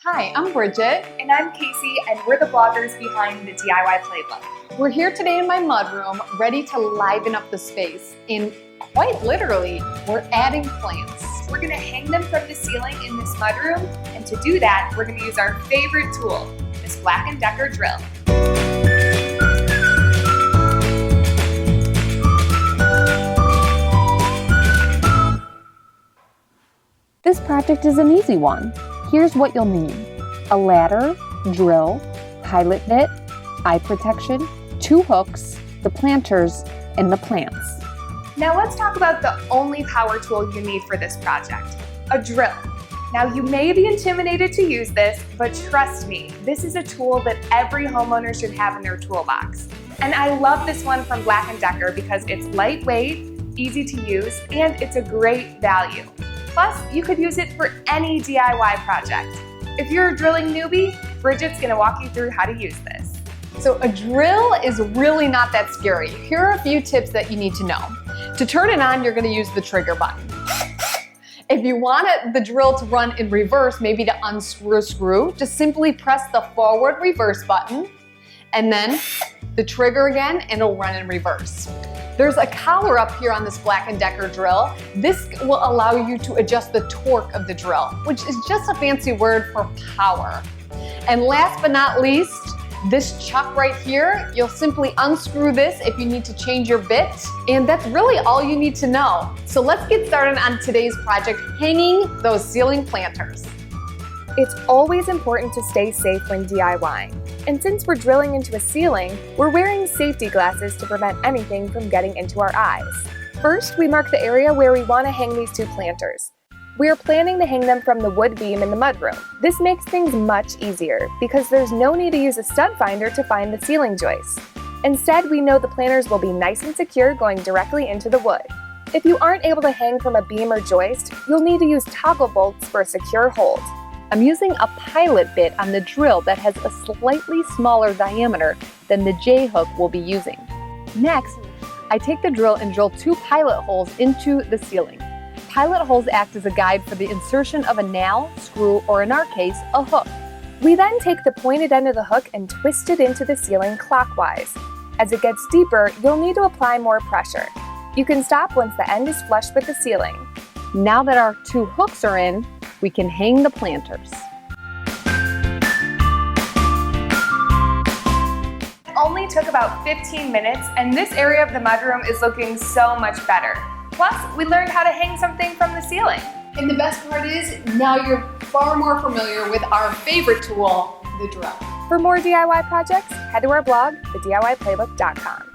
Hi, I'm Bridget. And I'm Casey, and we're the bloggers behind the DIY Playbook. We're here today in my mudroom, ready to liven up the space. And quite literally, we're adding plants. We're gonna hang them from the ceiling in this mudroom, and to do that, we're gonna use our favorite tool, this BLACK+DECKER drill. This project is an easy one. Here's what you'll need: a ladder, drill, pilot bit, eye protection, 2 hooks, the planters, and the plants. Now let's talk about the only power tool you need for this project, a drill. Now you may be intimidated to use this, but trust me, this is a tool that every homeowner should have in their toolbox. And I love this one from BLACK+DECKER because it's lightweight, easy to use, and it's a great value. Plus, you could use it for any DIY project. If you're a drilling newbie, Bridget's gonna walk you through how to use this. So a drill is really not that scary. Here are a few tips that you need to know. To turn it on, you're gonna use the trigger button. If you want the drill to run in reverse, maybe to unscrew a screw, just simply press the forward reverse button and then the trigger again, and it'll run in reverse. There's a collar up here on this BLACK+DECKER drill. This will allow you to adjust the torque of the drill, which is just a fancy word for power. And last but not least, this chuck right here, you'll simply unscrew this if you need to change your bit, and that's really all you need to know. So let's get started on today's project, hanging those ceiling planters. It's always important to stay safe when DIYing. And since we're drilling into a ceiling, we're wearing safety glasses to prevent anything from getting into our eyes. First, we mark the area where we want to hang these 2 planters. We are planning to hang them from the wood beam in the mudroom. This makes things much easier because there's no need to use a stud finder to find the ceiling joists. Instead, we know the planters will be nice and secure going directly into the wood. If you aren't able to hang from a beam or joist, you'll need to use toggle bolts for a secure hold. I'm using a pilot bit on the drill that has a slightly smaller diameter than the J-hook we'll be using. Next, I take the drill and drill 2 pilot holes into the ceiling. Pilot holes act as a guide for the insertion of a nail, screw, or in our case, a hook. We then take the pointed end of the hook and twist it into the ceiling clockwise. As it gets deeper, you'll need to apply more pressure. You can stop once the end is flush with the ceiling. Now that our 2 hooks are in, we can hang the planters. It only took about 15 minutes, and this area of the mudroom is looking so much better. Plus, we learned how to hang something from the ceiling. And the best part is, now you're far more familiar with our favorite tool, the drill. For more DIY projects, head to our blog, thediyplaybook.com.